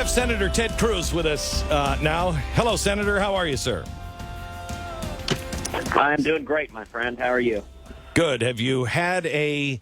have Senator Ted Cruz with us now. Hello, Senator. How are you, sir? I'm doing great, my friend. How are you? Good. Have you had a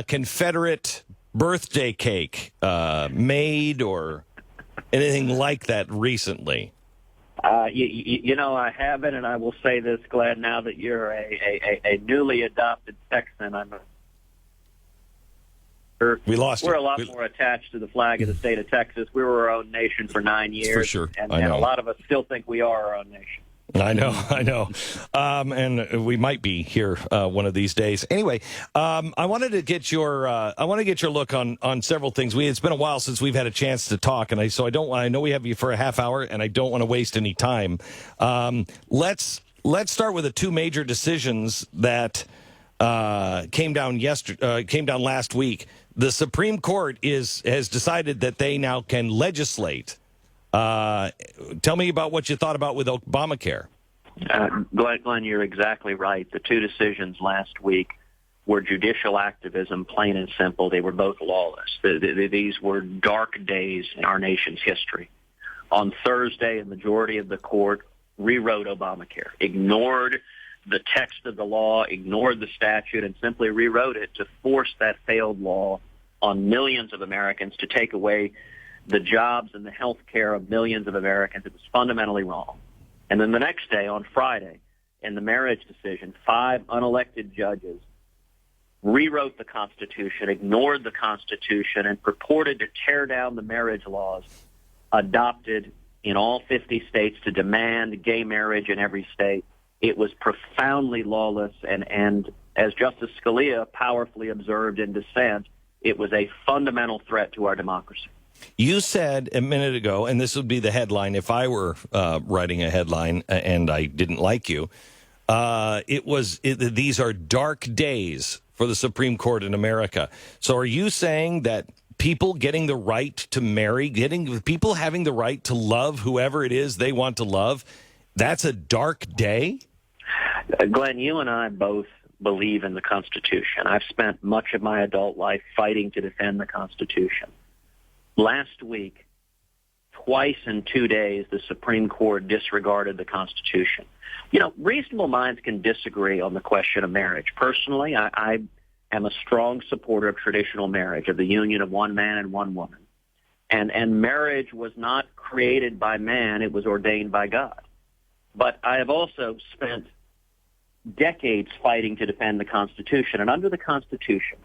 Confederate birthday cake made or anything like that recently? You know, I haven't, and I will say this, Glenn, now that you're a newly adopted Texan, We lost we're it. a lot more attached to the flag of the state of Texas. We were our own nation for 9 years. For sure. And, I know. and a lot of us still think we are our own nation. I know. And we might be here one of these days. Anyway, I wanted to get your look on several things. It's been a while since we've had a chance to talk, and I know we have you for a half hour, and I don't want to waste any time. Let's start with the two major decisions that came down last week. The Supreme Court has decided that they now can legislate. Tell me about what you thought about with Obamacare. Glenn, you're exactly right. The two decisions last week were judicial activism, plain and simple. They were both lawless. These were dark days in our nation's history. On Thursday, a majority of the court rewrote Obamacare, ignored the text of the law, ignored the statute, and simply rewrote it to force that failed law on millions of Americans, to take away the jobs and the health care of millions of Americans. It was fundamentally wrong. And then the next day, on Friday, in the marriage decision, 5 unelected judges rewrote the Constitution, ignored the Constitution, and purported to tear down the marriage laws adopted in all 50 states to demand gay marriage in every state. It was profoundly lawless, and as Justice Scalia powerfully observed in dissent, it was a fundamental threat to our democracy. You said a minute ago, and this would be the headline if I were writing a headline and I didn't like you, these are dark days for the Supreme Court in America. So are you saying that people getting the right to marry, people having the right to love whoever it is they want to love, that's a dark day? Glenn, you and I both believe in the Constitution. I've spent much of my adult life fighting to defend the Constitution. Last week, twice in 2 days, the Supreme Court disregarded the Constitution. You know, reasonable minds can disagree on the question of marriage. Personally, I am a strong supporter of traditional marriage, of the union of one man and one woman. And marriage was not created by man, it was ordained by God. But I have also spent decades fighting to defend the Constitution. And under the Constitution,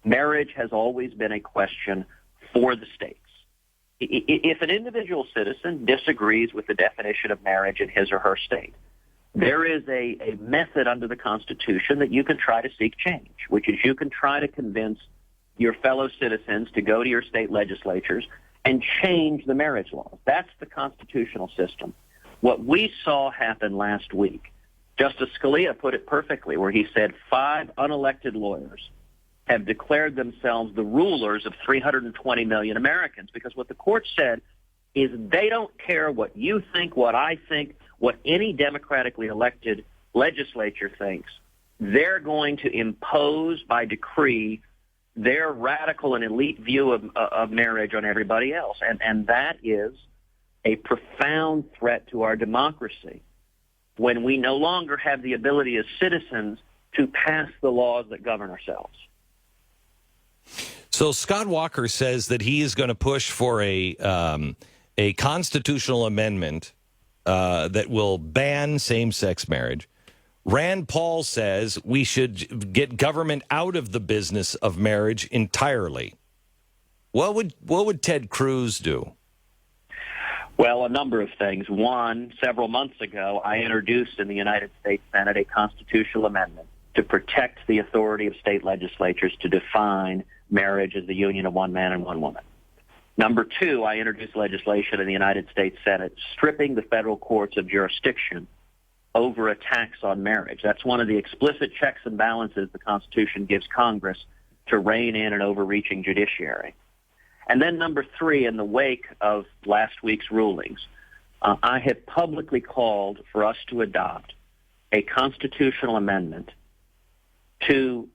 marriage has always been a question for the states. If an individual citizen disagrees with the definition of marriage in his or her state, there is a method under the Constitution that you can try to seek change, which is you can try to convince your fellow citizens to go to your state legislatures and change the marriage laws. That's the constitutional system. What we saw happen last week, Justice Scalia put it perfectly, where he said 5 unelected lawyers have declared themselves the rulers of 320 million Americans, because what the court said is they don't care what you think, what I think, what any democratically elected legislature thinks. They're going to impose by decree their radical and elite view of marriage on everybody else. And that is a profound threat to our democracy when we no longer have the ability as citizens to pass the laws that govern ourselves. So Scott Walker says that he is going to push for a constitutional amendment that will ban same-sex marriage. Rand Paul says we should get government out of the business of marriage entirely. What would Ted Cruz do? Well, a number of things. One, several months ago, I introduced in the United States Senate a constitutional amendment to protect the authority of state legislatures to define marriage as the union of one man and one woman. Number two, I introduced legislation in the United States Senate stripping the federal courts of jurisdiction over attacks on marriage. That's one of the explicit checks and balances the Constitution gives Congress to rein in an overreaching judiciary. And then number three, in the wake of last week's rulings, I have publicly called for us to adopt a constitutional amendment to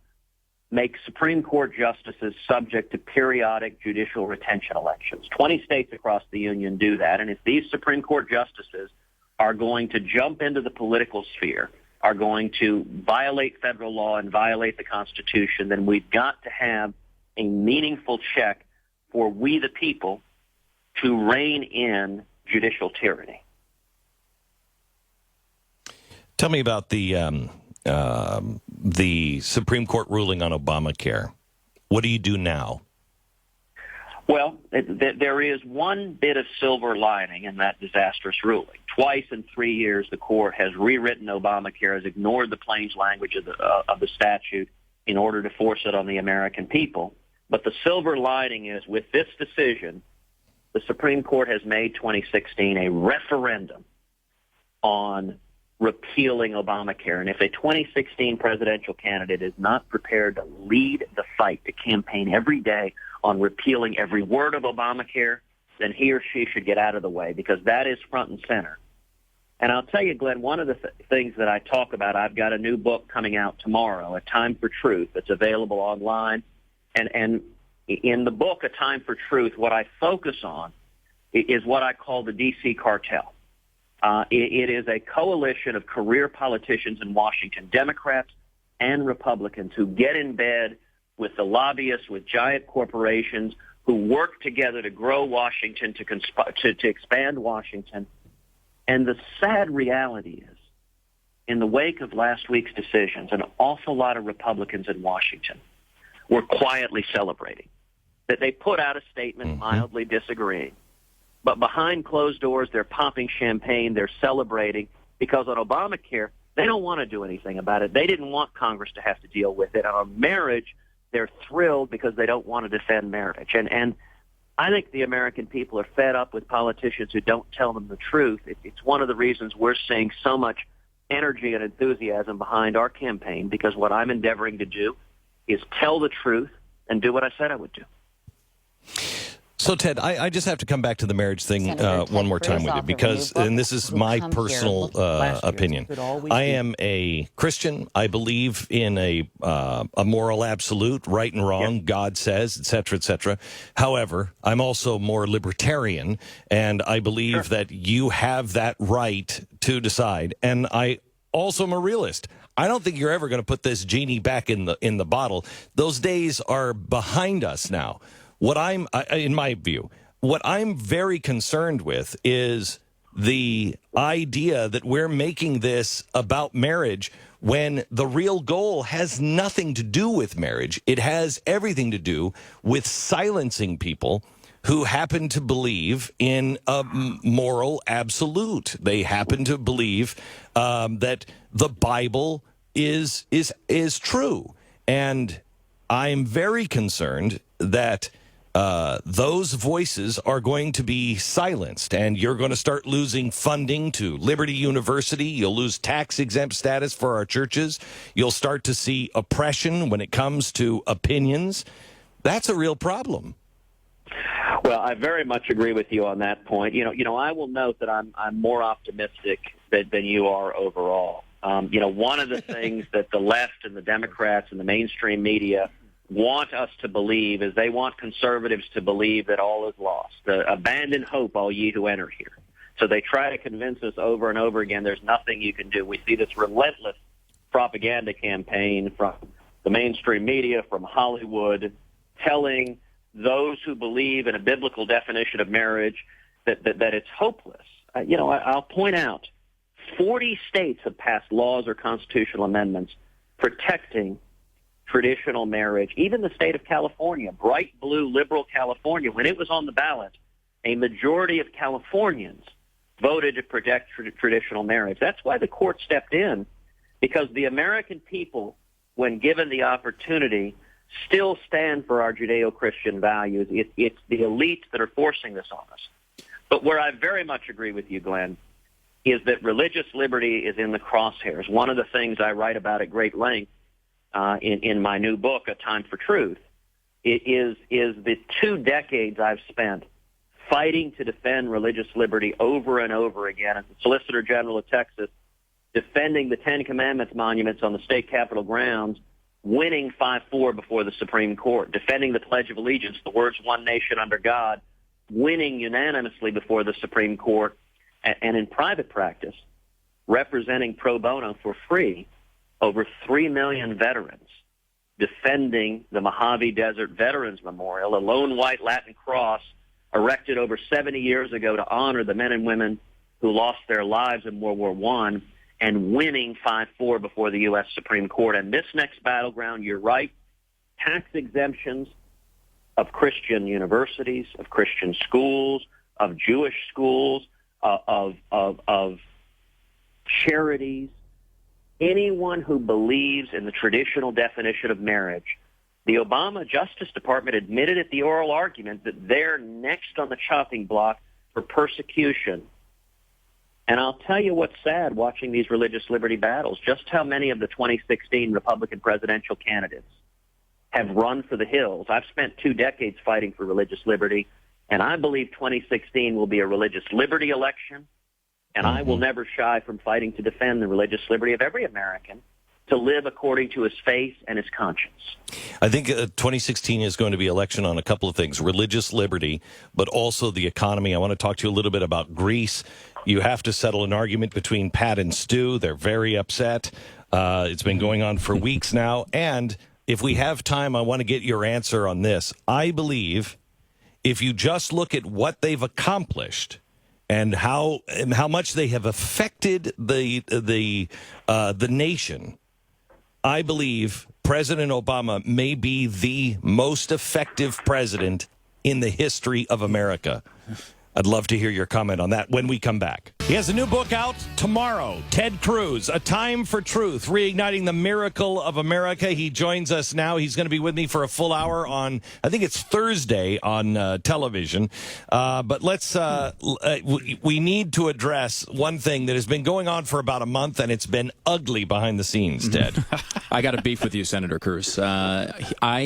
make Supreme Court justices subject to periodic judicial retention elections. 20 states across the union do that. And if these Supreme Court justices are going to jump into the political sphere, are going to violate federal law and violate the Constitution, then we've got to have a meaningful check for we the people to rein in judicial tyranny. Tell me about the Supreme Court ruling on Obamacare. What do you do now? Well, there is one bit of silver lining in that disastrous ruling. Twice in 3 years, the court has rewritten Obamacare, has ignored the plain language of the statute in order to force it on the American people. But the silver lining is, with this decision, the Supreme Court has made 2016 a referendum on repealing Obamacare. And if a 2016 presidential candidate is not prepared to lead the fight, to campaign every day on repealing every word of Obamacare, then he or she should get out of the way, because that is front and center. And I'll tell you, Glenn, one of the things that I talk about, I've got a new book coming out tomorrow, A Time for Truth. It's available online. And in the book, A Time for Truth, what I focus on is what I call the DC cartel. It is a coalition of career politicians in Washington, Democrats and Republicans, who get in bed with the lobbyists, with giant corporations, who work together to grow Washington, to expand Washington. And the sad reality is, in the wake of last week's decisions, an awful lot of Republicans in Washington were quietly celebrating that they put out a statement mildly disagreeing. But behind closed doors, they're popping champagne, they're celebrating, because on Obamacare, they don't want to do anything about it. They didn't want Congress to have to deal with it. On marriage, they're thrilled because they don't want to defend marriage. And I think the American people are fed up with politicians who don't tell them the truth. It's one of the reasons we're seeing so much energy and enthusiasm behind our campaign, because what I'm endeavoring to do is tell the truth and do what I said I would do. So, Ted, I just have to come back to the marriage thing one more time with you, because, and this is my personal opinion. I am a Christian. I believe in a moral absolute, right and wrong, God says, et cetera, et cetera. However, I'm also more libertarian, and I believe that you have that right to decide. And I also am a realist. I don't think you're ever going to put this genie back in the bottle. Those days are behind us now. In my view, what I'm very concerned with is the idea that we're making this about marriage when the real goal has nothing to do with marriage. It has everything to do with silencing people who happen to believe in a moral absolute. They happen to believe that the Bible is true. And I'm very concerned that those voices are going to be silenced, and you're going to start losing funding to Liberty University. You'll lose tax-exempt status for our churches. You'll start to see oppression when it comes to opinions. That's a real problem. Well, I very much agree with you on that point. You know, I will note that I'm more optimistic than you are overall. One of the things that the left and the Democrats and the mainstream media want us to believe is they want conservatives to believe that all is lost. Abandon hope, all ye who enter here. So they try to convince us over and over again there's nothing you can do. We see this relentless propaganda campaign from the mainstream media, from Hollywood, telling those who believe in a biblical definition of marriage that it's hopeless. I'll point out 40 states have passed laws or constitutional amendments protecting traditional marriage. Even the state of California, bright blue liberal California, when it was on the ballot, a majority of Californians voted to protect traditional marriage. That's why the court stepped in, because the American people, when given the opportunity, still stand for our Judeo-Christian values. It's the elites that are forcing this on us. But where I very much agree with you, Glenn, is that religious liberty is in the crosshairs. One of the things I write about at great length in my new book, A Time for Truth, is the 2 decades I've spent fighting to defend religious liberty over and over again. As the Solicitor General of Texas, defending the Ten Commandments monuments on the state capitol grounds, winning 5-4 before the Supreme Court, defending the Pledge of Allegiance, the words "one nation under God," winning unanimously before the Supreme Court, and in private practice, representing pro bono for free over 3 million veterans, defending the Mojave Desert Veterans Memorial, a lone white Latin cross erected over 70 years ago to honor the men and women who lost their lives in World War I, and winning 5-4 before the U.S. Supreme Court. And this next battleground, you're right, tax exemptions of Christian universities, of Christian schools, of Jewish schools, of charities, anyone who believes in the traditional definition of marriage. The Obama Justice Department admitted at the oral argument that they're next on the chopping block for persecution. And I'll tell you what's sad watching these religious liberty battles, just how many of the 2016 Republican presidential candidates have run for the hills. I've spent 2 decades fighting for religious liberty, and I believe 2016 will be a religious liberty election, and I will never shy from fighting to defend the religious liberty of every American to live according to his faith and his conscience. I think 2016 is going to be election on a couple of things, religious liberty, but also the economy. I want to talk to you a little bit about Greece. You have to settle an argument between Pat and Stu. They're very upset. It's been going on for weeks now. And if we have time, I want to get your answer on this. I believe if you just look at what they've accomplished and how much they have affected the nation, I believe President Obama may be the most effective president in the history of America. I'd love to hear your comment on that when we come back. He has a new book out tomorrow, Ted Cruz, A Time for Truth, Reigniting the Miracle of America. He joins us now. He's going to be with me for a full hour on, I think it's Thursday on television. But we need to address one thing that has been going on for about a month, and it's been ugly behind the scenes, Ted. I got a beef with you, Senator Cruz.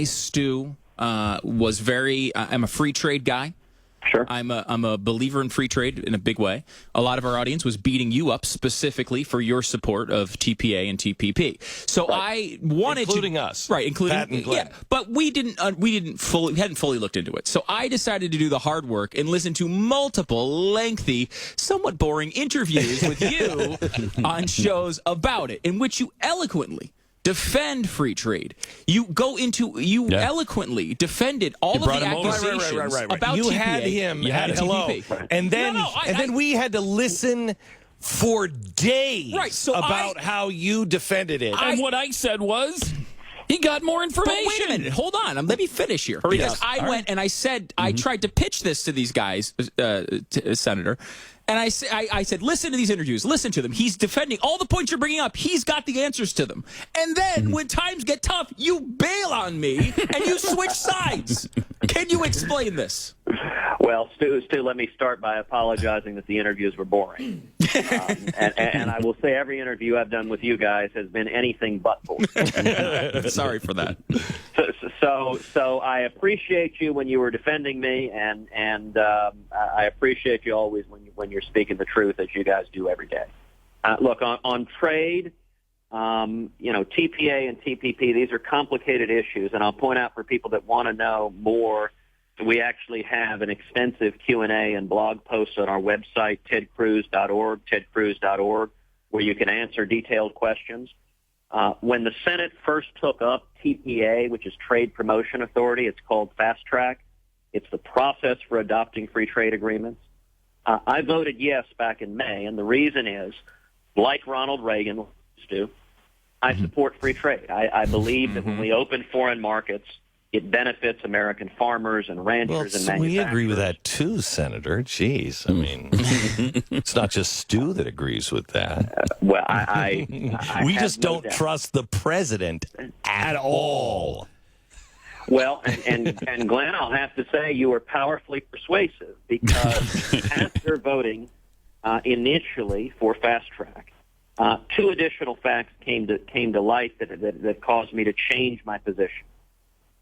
Stu, I'm a free trade guy. Sure. I'm a believer in free trade in a big way. A lot of our audience was beating you up specifically for your support of TPA and TPP. So right. I wanted including us, right? Including Pat and Glenn. Yeah, but we hadn't fully looked into it. So I decided to do the hard work and listen to multiple lengthy, somewhat boring interviews with you on shows about it, in which you eloquently defend free trade. You eloquently defended all of the accusations about you TPA. Had him at hello, TPP. and then we had to listen for days about how you defended it. And what I said was, he got more information. But wait a minute, hold on. Let me finish here. Because I went and I said, I tried to pitch this to these guys, Senator, and I said, listen to these interviews. Listen to them. He's defending all the points you're bringing up. He's got the answers to them. And then when times get tough, you bail on me and you switch sides. Can you explain this? Well, Stu, let me start by apologizing that the interviews were boring. And I will say every interview I've done with you guys has been anything but boring. Sorry for that. So I appreciate you when you were defending me, and I appreciate you always when you're speaking the truth, as you guys do every day. Look, on trade, TPA and TPP, these are complicated issues, and I'll point out for people that want to know more, we actually have an extensive Q&A and blog posts on our website, tedcruz.org, where you can answer detailed questions. When the Senate first took up TPA, which is Trade Promotion Authority, it's called Fast Track. It's the process for adopting free trade agreements. I voted yes back in May, and the reason is, like Ronald Reagan used to, I support free trade. I believe that when we open foreign markets, it benefits American farmers and ranchers and manufacturers. We agree with that too, Senator. Jeez, I mean, it's not just Stu that agrees with that. Well, I we just don't doubt. Trust the president at all. Well, and Glenn, I'll have to say you were powerfully persuasive, because after voting initially for Fast Track, 2 additional facts came to light that caused me to change my position.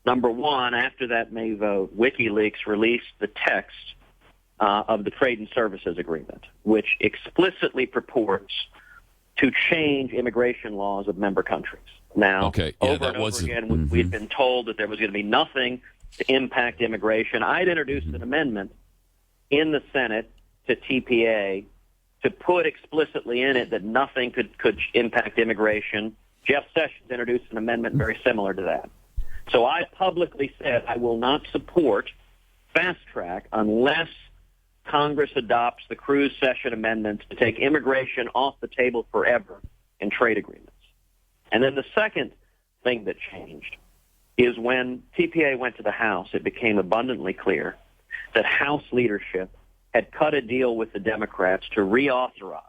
Number one, after that May vote, WikiLeaks released the text of the Trade and Services Agreement, which explicitly purports to change immigration laws of member countries. Now, Okay, yeah, over that and over was again, we'd been told that there was going to be nothing to impact immigration. I'd introduced an amendment in the Senate to TPA to put explicitly in it that nothing could impact immigration. Jeff Sessions introduced an amendment very similar to that. So I publicly said I will not support fast track unless Congress adopts the Cruz Session amendments to take immigration off the table forever in trade agreements. And then the second thing that changed is when TPA went to the House, it became abundantly clear that House leadership had cut a deal with the Democrats to reauthorize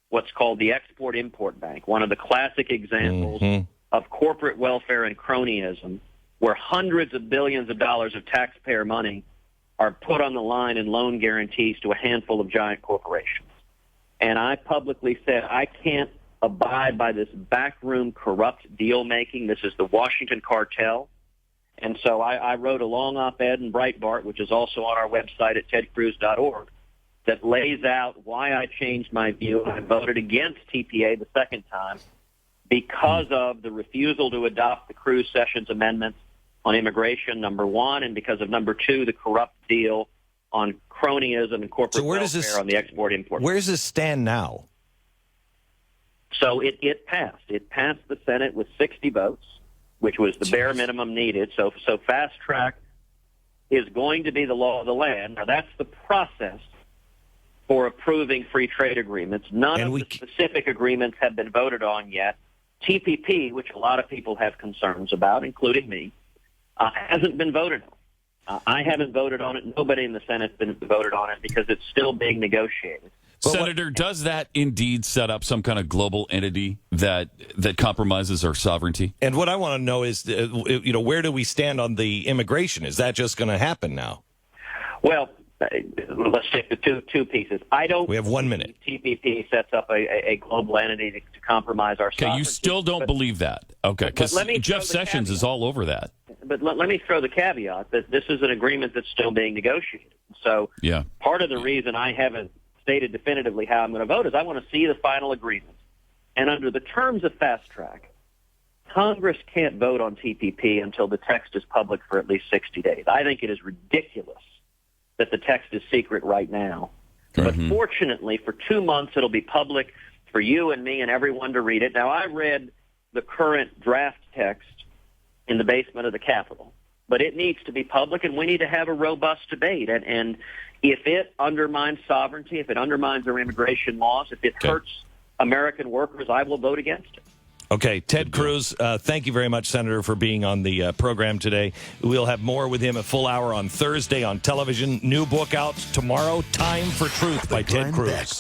what's called the Export-Import Bank, one of the classic examples of corporate welfare and cronyism, where hundreds of billions of dollars of taxpayer money are put on the line in loan guarantees to a handful of giant corporations. And I publicly said I can't abide by this backroom corrupt deal-making. This is the Washington cartel. And so I wrote a long op-ed in Breitbart, which is also on our website at tedcruz.org, that lays out why I changed my view. I voted against TPA the second time because of the refusal to adopt the Cruz Sessions amendments on immigration, number one, and because of number two, the corrupt deal on cronyism and corporate welfare on the export-import. Where does this stand now? So it passed. It passed the Senate with 60 votes, which was the bare minimum needed. So fast track is going to be the law of the land. Now, that's the process for approving free trade agreements. None of the specific agreements have been voted on yet. TPP, which a lot of people have concerns about, including me, hasn't been voted on. I haven't voted on it. Nobody in the Senate has been voted on it because it's still being negotiated. Senator, does that indeed set up some kind of global entity that compromises our sovereignty? And what I want to know is, where do we stand on the immigration? Is that just going to happen now? Well, let's take the two pieces. We have 1 minute. TPP sets up a global entity to compromise our sovereignty. Okay, you still don't believe that. Okay, because Jeff Sessions is all over that. But let me throw the caveat that this is an agreement that's still being negotiated. So part of the reason I haven't stated definitively how I'm going to vote is I want to see the final agreement. And under the terms of fast track, Congress can't vote on TPP until the text is public for at least 60 days. I think it is ridiculous that the text is secret right now. But fortunately, for 2 months, it'll be public for you and me and everyone to read it. Now, I read the current draft text in the basement of the Capitol, but it needs to be public, and we need to have a robust debate. And if it undermines sovereignty, if it undermines our immigration laws, if it hurts American workers, I will vote against it. Okay, Ted Cruz, thank you very much, Senator, for being on the program today. We'll have more with him a full hour on Thursday on television. New book out tomorrow, Time for Truth by Ted Cruz.